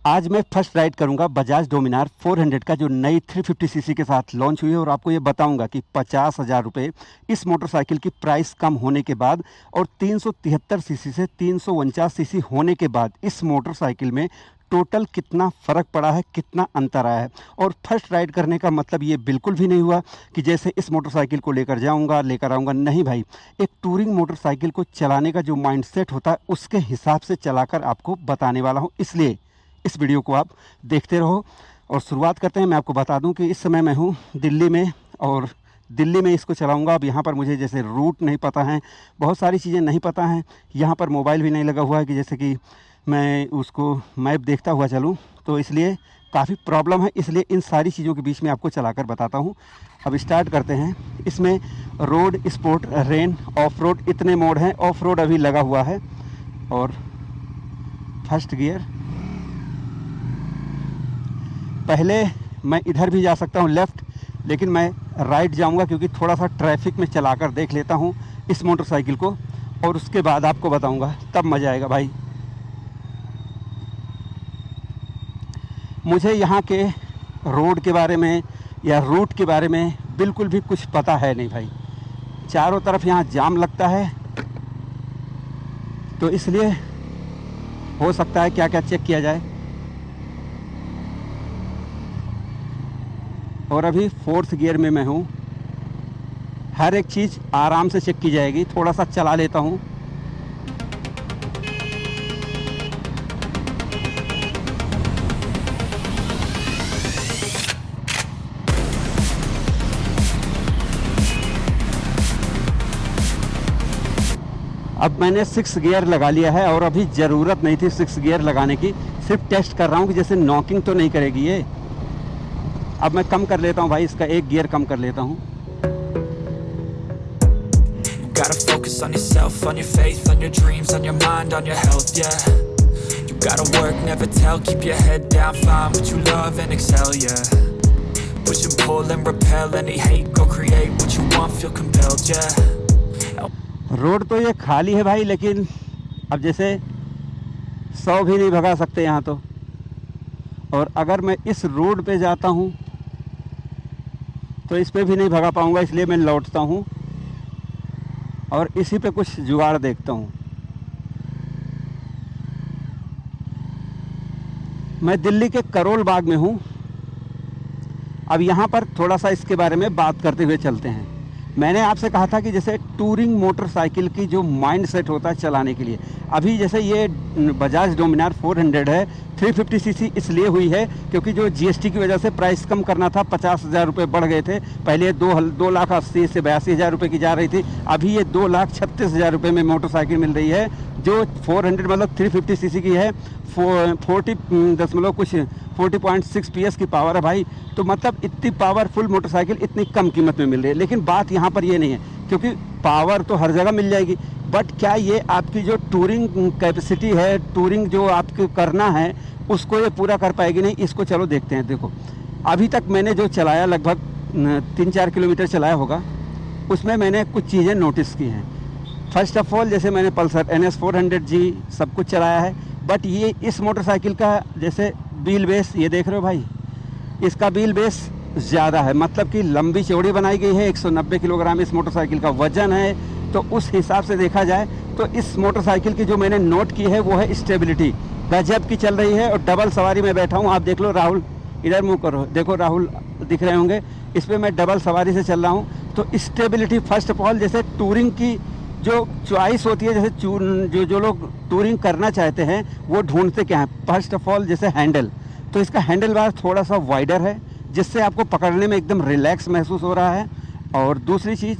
आज मैं first ride करूंगा बजाज डोमिनार 400 का जो नई 350 सीसी के साथ लॉन्च हुई है और आपको ये बताऊंगा कि 50,000 रुपये इस मोटरसाइकिल की प्राइस कम होने के बाद और 373 सीसी से 349 सीसी होने के बाद इस मोटरसाइकिल में टोटल कितना फ़र्क पड़ा है, कितना अंतर आया है। और फर्स्ट राइड करने का मतलब ये बिल्कुल भी नहीं हुआ कि जैसे इस मोटरसाइकिल को लेकर जाऊंगा, लेकर आऊँगा, नहीं भाई। एक टूरिंग मोटरसाइकिल को चलाने का जो माइंडसेट होता है उसके हिसाब से चलाकर आपको बताने वाला हूँ, इसलिए इस वीडियो को आप देखते रहो। और शुरुआत करते हैं। मैं आपको बता दूं कि इस समय मैं हूं दिल्ली में और दिल्ली में इसको चलाऊंगा। अब यहाँ पर मुझे जैसे रूट नहीं पता है, बहुत सारी चीज़ें नहीं पता हैं। यहाँ पर मोबाइल भी नहीं लगा हुआ है कि जैसे कि मैं उसको मैप देखता हुआ चलूँ, तो इसलिए काफ़ी प्रॉब्लम है। इसलिए इन सारी चीज़ों के बीच में आपको चलाकर बताता हूँ। अब स्टार्ट करते हैं। इसमें road, sport, rain, of road इतने मोड हैं। ऑफ रोड अभी लगा हुआ है और फर्स्ट गियर। पहले मैं इधर भी जा सकता हूँ लेफ़्ट, लेकिन मैं राइट जाऊँगा क्योंकि थोड़ा सा ट्रैफिक में चलाकर देख लेता हूँ इस मोटरसाइकिल को और उसके बाद आपको बताऊँगा, तब मज़ा आएगा भाई। मुझे यहाँ के रोड के बारे में या रूट के बारे में बिल्कुल भी कुछ पता है नहीं भाई। चारों तरफ यहाँ जाम लगता है, तो इसलिए हो सकता है क्या क्या चेक किया जाए। और अभी 4th गियर में मैं हूँ। हर एक चीज़ आराम से चेक की जाएगी। थोड़ा सा चला लेता हूँ। अब मैंने 6 गियर लगा लिया है और अभी ज़रूरत नहीं थी 6 गियर लगाने की। सिर्फ टेस्ट कर रहा हूँ कि जैसे नॉकिंग तो नहीं करेगी ये। अब मैं कम कर लेता हूँ भाई, इसका एक गियर कम कर लेता हूँ। Gotta focus on yourself, on your faith, on your dreams, on your mind, on your health, yeah. You gotta work, never tell, keep your head down, find what you love and excel, yeah. Push and pull and repel any hate, go create what you want, feel compelled, yeah. Road तो ये खाली है भाई, लेकिन अब जैसे 100 भी नहीं भगा सकते यहाँ तो। और अगर मैं इस रोड पे जाता हूँ तो इस पे भी नहीं भगा पाऊँगा, इसलिए मैं लौटता हूँ और इसी पे कुछ जुगाड़ देखता हूँ। मैं दिल्ली के करोल बाग में हूँ। अब यहाँ पर थोड़ा सा इसके बारे में बात करते हुए चलते हैं। मैंने आपसे कहा था कि जैसे टूरिंग मोटरसाइकिल की जो माइंड सेट होता है चलाने के लिए, अभी जैसे ये बजाज डोमिनार 400 है, 350 सीसी इसलिए हुई है क्योंकि जो जीएसटी की वजह से प्राइस कम करना था, 50,000 रुपये बढ़ गए थे। पहले 2,80,000 से 82,000 रुपये की जा रही थी, अभी ये 2,36,000 रुपये में मोटरसाइकिल मिल रही है जो 400 मतलब 350 सीसी की है। 40.6 PS की पावर है भाई। तो मतलब इतनी पावरफुल मोटरसाइकिल इतनी कम कीमत में मिल रही है। लेकिन बात यहाँ पर ये नहीं है, क्योंकि पावर तो हर जगह मिल जाएगी, बट क्या ये आपकी जो टूरिंग कैपेसिटी है, टूरिंग जो आपको करना है, उसको ये पूरा कर पाएगी नहीं। इसको चलो देखते हैं। देखो, अभी तक मैंने जो चलाया, लगभग 3-4 किलोमीटर चलाया होगा, उसमें मैंने कुछ चीज़ें नोटिस की हैं। फर्स्ट ऑफ ऑल, जैसे मैंने पल्सर NS 400G सब कुछ चलाया है, बट ये इस मोटरसाइकिल का जैसे व्हील बेस, ये देख रहे हो भाई, इसका व्हील बेस ज़्यादा है, मतलब कि लंबी चौड़ी बनाई गई है। 190 किलोग्राम इस मोटरसाइकिल का वज़न है। तो उस हिसाब से देखा जाए तो इस मोटरसाइकिल की जो मैंने नोट की है वो है स्टेबिलिटी, गजब की चल रही है। और डबल सवारी में बैठा हूँ, आप देख लो। राहुल इधर मुँह करो, देखो राहुल दिख रहे होंगे। इस पर मैं डबल सवारी से चल रहा हूँ। तो स्टेबिलिटी फर्स्ट ऑफ ऑल, जैसे टूरिंग की जो चॉइस होती है, जैसे जो लोग टूरिंग करना चाहते हैं वो ढूंढते क्या है, फर्स्ट ऑफ ऑल जैसे हैंडल। तो इसका हैंडल बार थोड़ा सा वाइडर है, जिससे आपको पकड़ने में एकदम रिलैक्स महसूस हो रहा है। और दूसरी चीज़,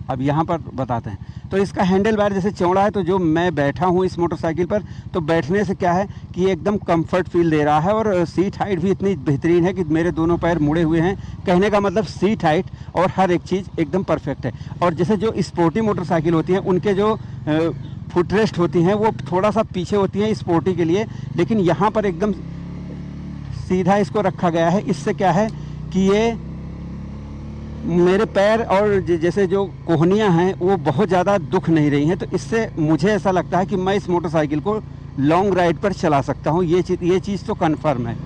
अब यहाँ पर बताते हैं। तो इसका हैंडल बार जैसे चौड़ा है, तो जो मैं बैठा हूँ इस मोटरसाइकिल पर, तो बैठने से क्या है कि ये एकदम कंफर्ट फील दे रहा है। और सीट हाइट भी इतनी बेहतरीन है कि मेरे दोनों पैर मुड़े हुए हैं। कहने का मतलब सीट हाइट और हर एक चीज़ एकदम परफेक्ट है। और जैसे जो स्पोर्टी मोटरसाइकिल होती हैं, उनके जो फुटरेस्ट होती हैं वो थोड़ा सा पीछे होती हैं स्पोर्टी के लिए, लेकिन यहाँ पर एकदम सीधा इसको रखा गया है। इससे क्या है कि ये मेरे पैर और जैसे जो कोहनियाँ हैं वो बहुत ज़्यादा दुख नहीं रही हैं। तो इससे मुझे ऐसा लगता है कि मैं इस मोटरसाइकिल को लॉन्ग राइड पर चला सकता हूँ। ये चीज़ तो कन्फर्म है।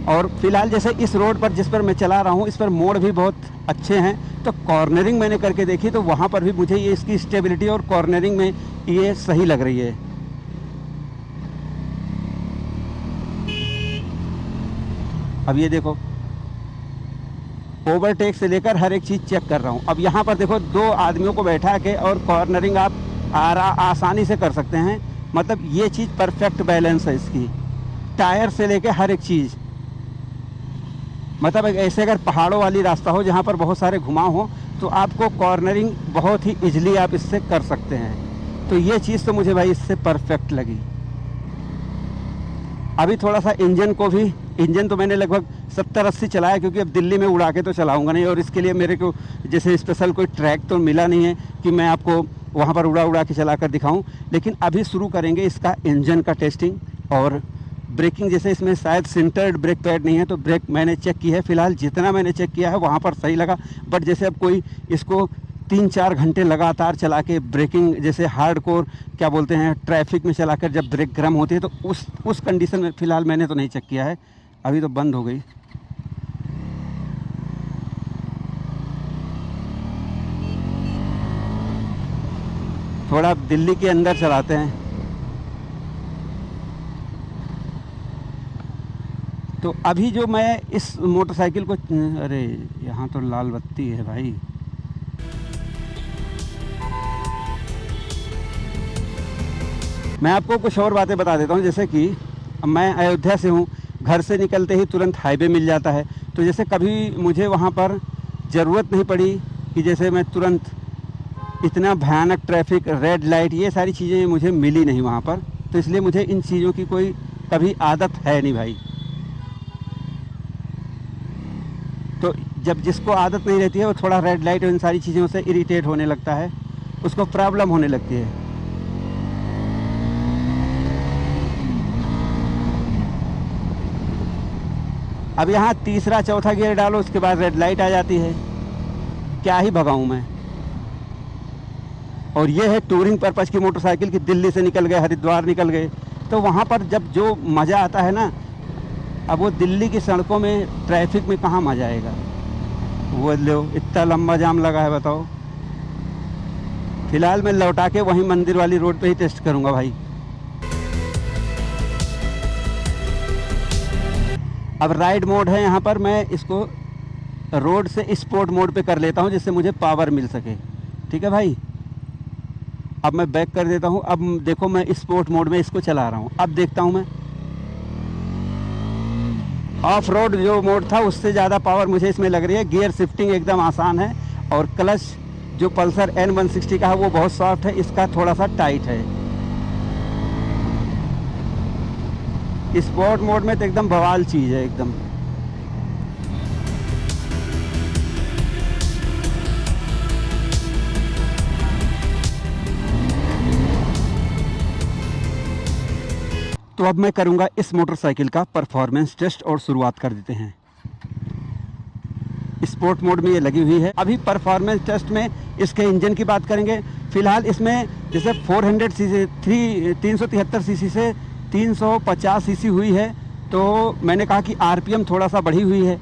और फिलहाल जैसे इस रोड पर जिस पर मैं चला रहा हूँ, इस पर मोड़ भी बहुत अच्छे हैं। तो कॉर्नरिंग मैंने करके देखी तो वहाँ पर भी मुझे ये इसकी स्टेबिलिटी और कॉर्नरिंग में ये सही लग रही है। अब ये देखो, ओवरटेक से लेकर हर एक चीज़ चेक कर रहा हूँ। अब यहाँ पर देखो 2 आदमियों को बैठा के और कॉर्नरिंग आप आसानी से कर सकते हैं। मतलब ये चीज़ परफेक्ट बैलेंस है इसकी, टायर से लेकर हर एक चीज़। मतलब ऐसे अगर पहाड़ों वाली रास्ता हो जहाँ पर बहुत सारे घुमाव हो तो आपको कॉर्नरिंग बहुत ही इजीली आप इससे कर सकते हैं। तो ये चीज़ तो मुझे भाई इससे परफेक्ट लगी। अभी थोड़ा सा इंजन तो मैंने लगभग 70-80 चलाया, क्योंकि अब दिल्ली में उड़ा के तो चलाऊंगा नहीं, और इसके लिए मेरे को जैसे स्पेशल कोई ट्रैक तो मिला नहीं है कि मैं आपको वहाँ पर उड़ा के चला कर दिखाऊँ। लेकिन अभी शुरू करेंगे इसका इंजन का टेस्टिंग। और ब्रेकिंग, जैसे इसमें शायद सिंटर्ड ब्रेक पैड नहीं है तो ब्रेक मैंने चेक की है। फ़िलहाल जितना मैंने चेक किया है वहाँ पर सही लगा। बट जैसे अब कोई इसको 3-4 घंटे लगातार चला के ब्रेकिंग, जैसे हार्डकोर क्या बोलते हैं, ट्रैफिक में चला कर जब ब्रेक गर्म होती है तो उस कंडीशन में फ़िलहाल मैंने तो नहीं चेक किया है। अभी तो बंद हो गई। थोड़ा दिल्ली के अंदर चलाते हैं। तो अभी जो मैं इस मोटरसाइकिल को, अरे यहाँ तो लाल बत्ती है भाई। मैं आपको कुछ और बातें बता देता हूँ। जैसे कि मैं अयोध्या से हूँ, घर से निकलते ही तुरंत हाईवे मिल जाता है। तो जैसे कभी मुझे वहाँ पर ज़रूरत नहीं पड़ी कि जैसे मैं तुरंत इतना भयानक ट्रैफिक, रेड लाइट, ये सारी चीज़ें मुझे मिली नहीं वहाँ पर। तो इसलिए मुझे इन चीज़ों की कोई कभी आदत है नहीं भाई। तो जब जिसको आदत नहीं रहती है वो थोड़ा रेड लाइट और इन सारी चीज़ों से इरिटेट होने लगता है, उसको प्रॉब्लम होने लगती है। अब यहाँ तीसरा चौथा गियर डालो, उसके बाद रेड लाइट आ जाती है। क्या ही भगाऊँ मैं। और ये है टूरिंग पर्पज़ की मोटरसाइकिल कि दिल्ली से निकल गए, हरिद्वार निकल गए, तो वहाँ पर जब जो मज़ा आता है ना, अब वो दिल्ली की सड़कों में ट्रैफिक में कहाँ मज़ा आएगा। वो लो, इतना लंबा जाम लगा है बताओ। फ़िलहाल मैं लौटा के वहीं मंदिर वाली रोड पे ही टेस्ट करूँगा भाई। अब राइड मोड है यहाँ पर, मैं इसको रोड से स्पोर्ट मोड पे कर लेता हूँ जिससे मुझे पावर मिल सके। ठीक है भाई। अब मैं बैक कर देता हूँ। अब देखो मैं स्पोर्ट मोड में इसको चला रहा हूँ। अब देखता हूँ मैं ऑफ रोड जो मोड था उससे ज़्यादा पावर मुझे इसमें लग रही है। गियर शिफ्टिंग एकदम आसान है और क्लच जो पल्सर N160 का है वो बहुत सॉफ्ट है, इसका थोड़ा सा टाइट है। स्पोर्ट मोड में तो एकदम बवाल चीज़ है एकदम। तो अब मैं करूंगा इस मोटरसाइकिल का परफॉर्मेंस टेस्ट और शुरुआत कर देते हैं। स्पोर्ट मोड में ये लगी हुई है। अभी परफॉर्मेंस टेस्ट में इसके इंजन की बात करेंगे। फ़िलहाल इसमें जैसे 400 सीसी 373 सीसी से 350 सीसी हुई है, तो मैंने कहा कि आरपीएम थोड़ा सा बढ़ी हुई है।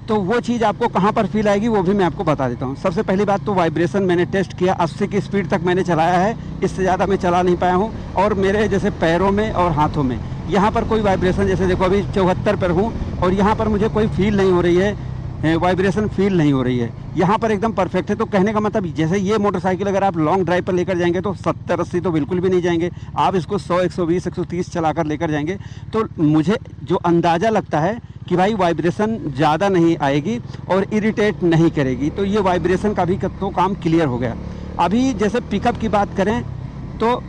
तो वो चीज़ आपको कहाँ पर फील आएगी वो भी मैं आपको बता देता हूँ। सबसे पहली बात तो वाइब्रेशन मैंने टेस्ट किया, 80 की स्पीड तक मैंने चलाया है, इससे ज़्यादा मैं चला नहीं पाया हूँ। और मेरे जैसे पैरों में और हाथों में यहाँ पर कोई वाइब्रेशन, जैसे देखो अभी 74 पर हूँ और यहाँ पर मुझे कोई फील नहीं हो रही है, वाइब्रेशन फील नहीं हो रही है। यहाँ पर एकदम परफेक्ट है। तो कहने का मतलब जैसे ये मोटरसाइकिल अगर आप लॉन्ग ड्राइव पर लेकर जाएंगे तो 70-80 तो बिल्कुल भी नहीं जाएंगे, आप इसको 100, 120, 130 चला कर लेकर जाएंगे तो मुझे जो अंदाज़ा लगता है कि भाई वाइब्रेशन ज़्यादा नहीं आएगी और इरिटेट नहीं करेगी। तो ये वाइब्रेशन का भी तो काम क्लियर हो गया। अभी जैसे पिकअप की बात करें तो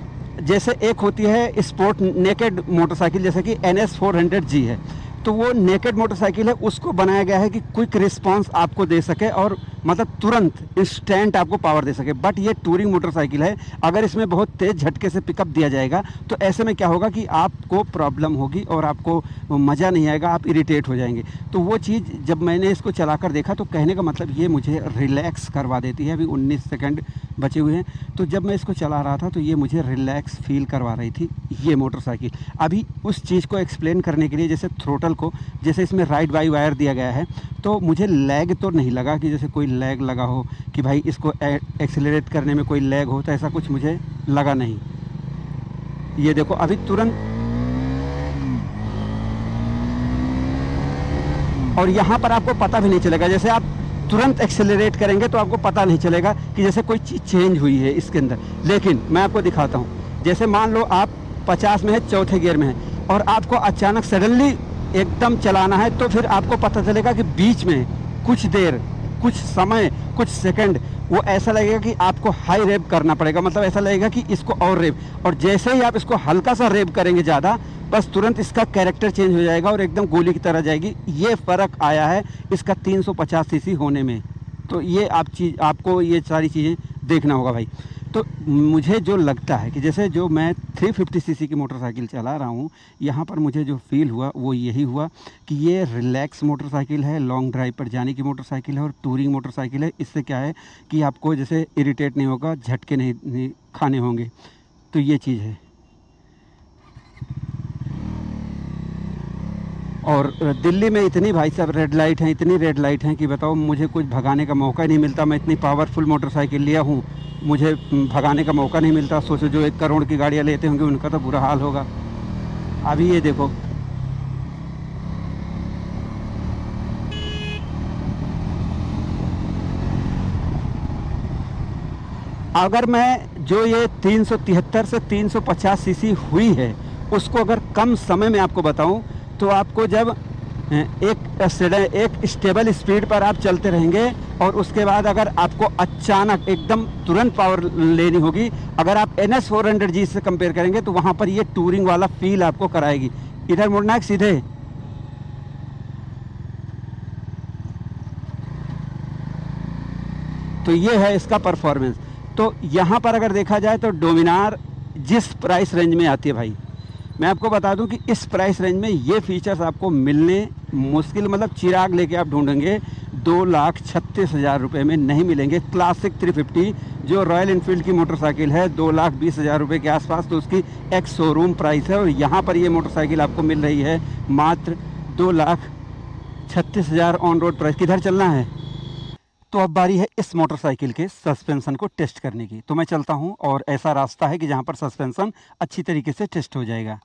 जैसे एक होती है स्पोर्ट नेकेड मोटरसाइकिल, जैसे कि NS 400G है, तो वो नेकेड मोटरसाइकिल है, उसको बनाया गया है कि क्विक रिस्पांस आपको दे सके और मतलब तुरंत इंस्टेंट आपको पावर दे सके। बट ये टूरिंग मोटरसाइकिल है, अगर इसमें बहुत तेज़ झटके से पिकअप दिया जाएगा तो ऐसे में क्या होगा कि आपको प्रॉब्लम होगी और आपको मज़ा नहीं आएगा, आप इरिटेट हो जाएंगे। तो वो चीज़ जब मैंने इसको चलाकर देखा तो कहने का मतलब ये मुझे रिलैक्स करवा देती है। अभी 19 सेकंड बचे हुए हैं, तो जब मैं इसको चला रहा था तो ये मुझे रिलैक्स फील करवा रही थी ये मोटरसाइकिल। अभी उस चीज़ को एक्सप्लेन करने के लिए, जैसे थ्रोटल को, जैसे इसमें राइड बाई वायर दिया गया है, तो मुझे लैग तो नहीं लगा कि जैसे कोई लैग लगा हो कि भाई इसको एक्सेलरेट करने में कोई लैग हो, तो ऐसा कुछ मुझे लगा नहीं। ये देखो अभी तुरंत, और यहाँ पर आपको पता भी नहीं चलेगा, जैसे आप तुरंत एक्सेलरेट करेंगे तो आपको पता नहीं चलेगा कि जैसे कोई चीज़ चेंज हुई है इसके अंदर। लेकिन मैं आपको दिखाता हूँ, जैसे मान लो आप 50 में है, चौथे गियर में है, और आपको अचानक सडनली एकदम चलाना है, तो फिर आपको पता चलेगा कि बीच में कुछ देर, कुछ समय, कुछ सेकंड वो ऐसा लगेगा कि आपको हाई रेव करना पड़ेगा। मतलब ऐसा लगेगा कि इसको और रेव, और जैसे ही आप इसको हल्का सा रेव करेंगे ज़्यादा, बस तुरंत इसका कैरेक्टर चेंज हो जाएगा और एकदम गोली की तरह जाएगी। ये फ़र्क आया है इसका 350 सीसी होने में। तो ये आपको ये सारी चीज़ें देखना होगा भाई। तो मुझे जो लगता है कि जैसे जो मैं 350 सीसी की मोटरसाइकिल चला रहा हूँ, यहाँ पर मुझे जो फील हुआ वो यही हुआ कि ये रिलैक्स मोटरसाइकिल है, लॉन्ग ड्राइव पर जाने की मोटरसाइकिल है और टूरिंग मोटरसाइकिल है। इससे क्या है कि आपको जैसे इरिटेट नहीं होगा, झटके नहीं खाने होंगे। तो ये चीज़ है। और दिल्ली में इतनी भाई साहब रेड लाइट हैं, इतनी रेड लाइट हैं कि बताओ, मुझे कुछ भगाने का मौका नहीं मिलता। मैं इतनी पावरफुल मोटरसाइकिल लिया हूँ, मुझे भगाने का मौका नहीं मिलता। सोचो जो 1 करोड़ की गाड़ियाँ लेते होंगे उनका तो बुरा हाल होगा। अभी ये देखो, अगर मैं जो ये 373 से 350 सीसी हुई है उसको अगर कम समय में आपको बताऊं, तो आपको जब एक स्टेबल स्पीड पर आप चलते रहेंगे और उसके बाद अगर आपको अचानक एकदम तुरंत पावर लेनी होगी, अगर आप NS 400G से कंपेयर करेंगे तो वहाँ पर ये टूरिंग वाला फील आपको कराएगी। इधर मुड़ना है सीधे, तो ये है इसका परफॉर्मेंस। तो यहाँ पर अगर देखा जाए तो डोमिनार जिस प्राइस रेंज में आती है भाई, मैं आपको बता दूं कि इस प्राइस रेंज में ये फीचर्स आपको मिलने मुश्किल, मतलब चिराग लेके आप ढूंढेंगे 2,36,000 रुपये में नहीं मिलेंगे। क्लासिक 350 जो रॉयल इनफील्ड की मोटरसाइकिल है 2,20,000 रुपये के आसपास, तो उसकी एक शोरूम प्राइस है। और यहाँ पर ये मोटरसाइकिल आपको मिल रही है मात्र 2,36,000 ऑन रोड प्राइस। किधर चलना है? तो अब बारी है इस मोटरसाइकिल के सस्पेंशन को टेस्ट करने की। तो मैं चलता हूं और ऐसा रास्ता है कि जहां पर सस्पेंशन अच्छी तरीके से टेस्ट हो जाएगा।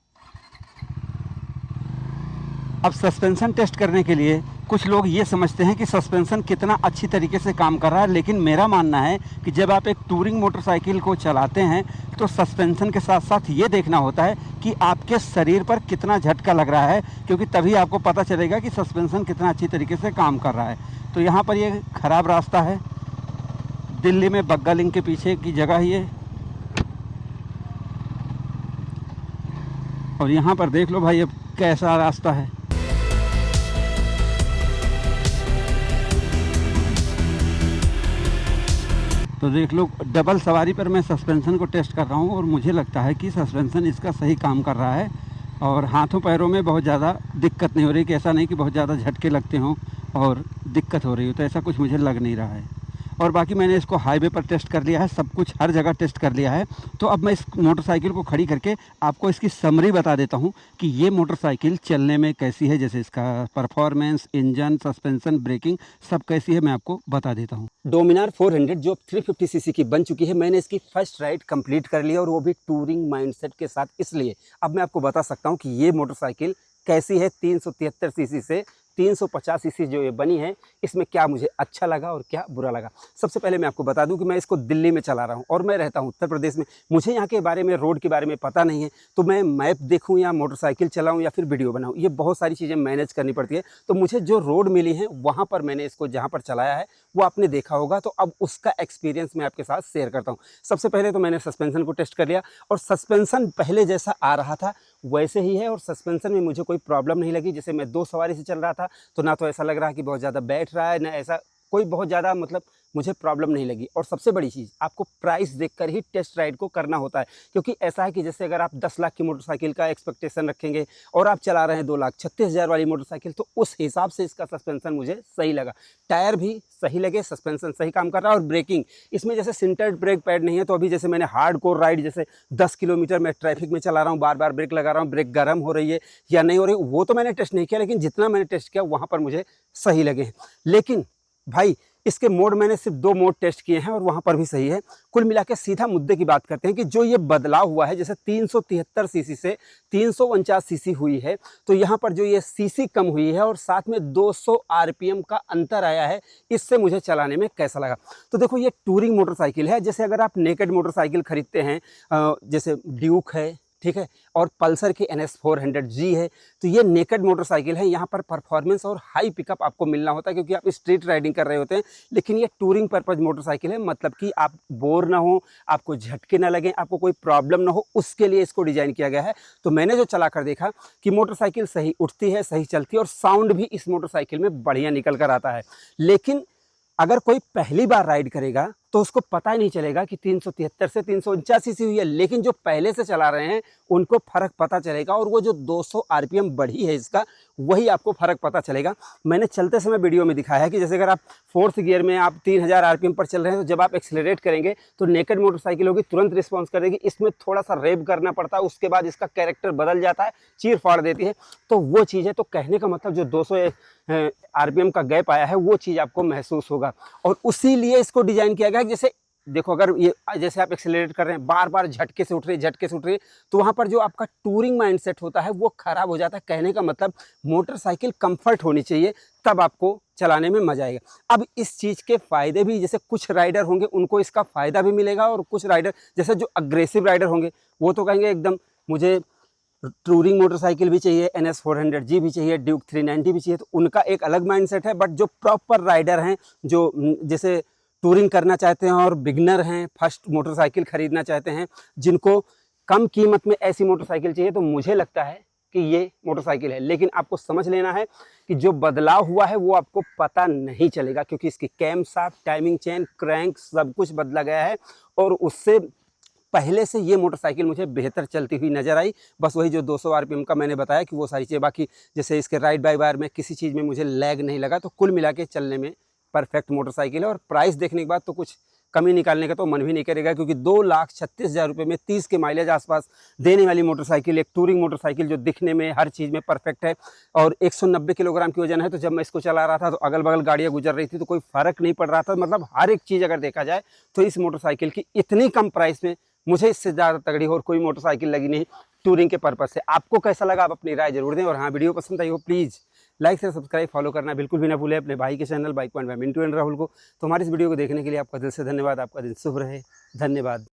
अब सस्पेंशन टेस्ट करने के लिए कुछ लोग ये समझते हैं कि सस्पेंशन कितना अच्छी तरीके से काम कर रहा है, लेकिन मेरा मानना है कि जब आप एक टूरिंग मोटरसाइकिल को चलाते हैं तो सस्पेंशन के साथ साथ ये देखना होता है कि आपके शरीर पर कितना झटका लग रहा है, क्योंकि तभी आपको पता चलेगा कि सस्पेंशन कितना अच्छी तरीके से काम कर रहा है। तो यहाँ पर ये ख़राब रास्ता है, दिल्ली में बग्गा लिंक के पीछे की जगह ये, और यहाँ पर देख लो भाई अब कैसा रास्ता है। तो देख लो, डबल सवारी पर मैं सस्पेंशन को टेस्ट कर रहा हूँ और मुझे लगता है कि सस्पेंशन इसका सही काम कर रहा है और हाथों पैरों में बहुत ज़्यादा दिक्कत नहीं हो रही, कि ऐसा नहीं कि बहुत ज़्यादा झटके लगते हों और दिक्कत हो रही हो, तो ऐसा कुछ मुझे लग नहीं रहा है। और बाकी मैंने इसको हाईवे पर टेस्ट कर लिया है, सब कुछ हर जगह टेस्ट कर लिया है। तो अब मैं इस मोटरसाइकिल को खड़ी करके आपको इसकी समरी बता देता हूँ कि ये मोटरसाइकिल चलने में कैसी है, जैसे इसका परफॉर्मेंस, इंजन, सस्पेंशन, ब्रेकिंग सब कैसी है मैं आपको बता देता हूँ। डोमिनार 400 जो 350 सीसी की बन चुकी है, मैंने इसकी फर्स्ट राइड कंप्लीट कर लिया और वो भी टूरिंग माइंडसेट के साथ। इसलिए अब मैं आपको बता सकता हूँ कि ये मोटरसाइकिल कैसी है। 373 सीसी से 350 सीसी जो ये बनी है, इसमें क्या मुझे अच्छा लगा और क्या बुरा लगा। सबसे पहले मैं आपको बता दूं कि मैं इसको दिल्ली में चला रहा हूं और मैं रहता हूं उत्तर प्रदेश में। मुझे यहाँ के बारे में, रोड के बारे में पता नहीं है, तो मैं मैप देखूं या मोटरसाइकिल चलाऊं या फिर वीडियो बनाऊं, ये बहुत सारी चीज़ें मैनेज करनी पड़ती है। तो मुझे जो रोड मिली है वहाँ पर मैंने इसको जहाँ पर चलाया है वो आपने देखा होगा, तो अब उसका एक्सपीरियंस मैं आपके साथ शेयर करता हूँ। सबसे पहले तो मैंने सस्पेंशन को टेस्ट कर लिया और सस्पेंशन पहले जैसा आ रहा था वैसे ही है और सस्पेंशन में मुझे कोई प्रॉब्लम नहीं लगी। जैसे मैं 2 सवारी से चल रहा था तो ना तो ऐसा लग रहा कि बहुत ज़्यादा बैठ रहा है, ना ऐसा कोई बहुत ज़्यादा मतलब मुझे प्रॉब्लम नहीं लगी। और सबसे बड़ी चीज़, आपको प्राइस देखकर ही टेस्ट राइड को करना होता है, क्योंकि ऐसा है कि जैसे अगर आप 10 लाख की मोटरसाइकिल का एक्सपेक्टेशन रखेंगे और आप चला रहे हैं 2,36,000 वाली मोटरसाइकिल, तो उस हिसाब से इसका सस्पेंसन मुझे सही लगा। टायर भी सही लगे, सस्पेंसन सही काम कर रहा है, और ब्रेकिंग इसमें जैसे सिंटर्ड ब्रेक पैड नहीं है। तो अभी जैसे मैंने हार्डकोर राइड, जैसे 10 किलोमीटर मैं ट्रैफिक में चला रहा हूँ, बार बार ब्रेक लगा रहा हूँ, ब्रेक गर्म हो रही है या नहीं हो रही, वो तो मैंने टेस्ट नहीं किया, लेकिन जितना मैंने टेस्ट किया वहाँ पर मुझे सही लगे हैं। लेकिन भाई इसके मोड मैंने सिर्फ 2 मोड टेस्ट किए हैं और वहाँ पर भी सही है। कुल मिला के सीधा मुद्दे की बात करते हैं कि जो ये बदलाव हुआ है, जैसे 373 सीसी से 349 सीसी हुई है, तो यहाँ पर जो ये सीसी कम हुई है और साथ में 200 आरपीएम का अंतर आया है, इससे मुझे चलाने में कैसा लगा। तो देखो, ये टूरिंग मोटरसाइकिल है। जैसे अगर आप नेकेड मोटरसाइकिल खरीदते हैं, जैसे ड्यूक है, ठीक है, और पल्सर की NS 400G है, तो ये नेकेड मोटरसाइकिल है। यहाँ पर परफॉर्मेंस और हाई पिकअप आपको मिलना होता है, क्योंकि आप स्ट्रीट राइडिंग कर रहे होते हैं। लेकिन ये टूरिंग पर्पज मोटरसाइकिल है, मतलब कि आप बोर ना हो, आपको झटके ना लगे, आपको कोई प्रॉब्लम ना हो, उसके लिए इसको डिज़ाइन किया गया है। तो मैंने जो चला कर देखा कि मोटरसाइकिल सही उठती है, सही चलती है, और साउंड भी इस मोटरसाइकिल में बढ़िया निकल कर आता है। लेकिन अगर कोई पहली बार राइड करेगा तो उसको पता ही नहीं चलेगा कि 373 से 349 सीसी हुई है, लेकिन जो पहले से चला रहे हैं उनको फ़र्क पता चलेगा, और वो जो 200 आरपीएम बढ़ी है इसका, वही आपको फ़र्क पता चलेगा। मैंने चलते समय वीडियो में दिखाया है कि जैसे अगर आप 4th गियर में आप 3000 आरपीएम पर चल रहे हैं, तो जब आप एक्सेलरेट करेंगे तो नेकेड मोटरसाइकिल होगी, तुरंत रिस्पॉन्स करेगी। इसमें थोड़ा सा रेव करना पड़ता है, उसके बाद इसका कैरेक्टर बदल जाता है, चीर फाड़ देती है। तो वो चीज़ है। तो कहने का मतलब जो 200 आरपीएम का गैप आया है, वो चीज़ आपको महसूस होगा, और उसी लिए इसको डिज़ाइन किया गया है। जैसे देखो, अगर ये जैसे आप एक्सेलरेट कर रहे हैं, बार बार झटके से उठ रही है, तो वहाँ पर जो आपका टूरिंग माइंडसेट होता है वो ख़राब हो जाता है। कहने का मतलब मोटरसाइकिल कंफर्ट होनी चाहिए, तब आपको चलाने में मज़ा आएगा। अब इस चीज़ के फ़ायदे भी, जैसे कुछ राइडर होंगे उनको इसका फ़ायदा भी मिलेगा, और कुछ राइडर जैसे जो अग्रेसिव राइडर होंगे वो तो कहेंगे एकदम मुझे टूरिंग मोटरसाइकिल भी चाहिए, NS 400G भी चाहिए, ड्यूक 390 भी चाहिए, तो उनका एक अलग माइंडसेट है। बट जो प्रॉपर राइडर हैं, जो जैसे टूरिंग करना चाहते हैं और बिगनर हैं, फर्स्ट मोटरसाइकिल ख़रीदना चाहते हैं, जिनको कम कीमत में ऐसी मोटरसाइकिल चाहिए, तो मुझे लगता है कि ये मोटरसाइकिल है। लेकिन आपको समझ लेना है कि जो बदलाव हुआ है वो आपको पता नहीं चलेगा, क्योंकि इसकी camshaft, timing chain, crank सब कुछ बदला गया है, और उससे पहले से ये मोटरसाइकिल मुझे बेहतर चलती हुई नज़र आई। बस वही जो 200 आरपीएम का मैंने बताया कि वो सारी चीज़ें, बाकी जैसे इसके राइड बाई वायर में किसी चीज़ में मुझे लैग नहीं लगा। तो कुल मिला के चलने में परफेक्ट मोटरसाइकिल है। और प्राइस देखने के बाद तो कुछ कमी निकालने का तो मन भी नहीं करेगा, क्योंकि 2,36,000 रुपये में 30 के माइलेज आसपास देने वाली मोटरसाइकिल, एक टूरिंग मोटरसाइकिल जो दिखने में हर चीज़ में परफेक्ट है, और 190 किलोग्राम की वजन है। तो जब मैं इसको चला रहा था तो अगल बगल गाड़ियाँ गुजर रही थी तो कोई फ़र्क नहीं पड़ रहा था। मतलब हर एक चीज़ अगर देखा जाए तो इस मोटरसाइकिल की इतनी कम प्राइस में मुझे इससे ज़्यादा तगड़ी और कोई मोटरसाइकिल लगी नहीं टूरिंग के पर्पज़ से। आपको कैसा लगा, आप अपनी राय जरूर दें। और हाँ, वीडियो पसंद आई हो प्लीज़ लाइक से सब्सक्राइब फॉलो करना बिल्कुल भी ना भूलें अपने भाई के channel bike point by Mintu and Rahul को। तो हमारी इस वीडियो को देखने के लिए आपका दिल से धन्यवाद। आपका दिन शुभ रहे। धन्यवाद।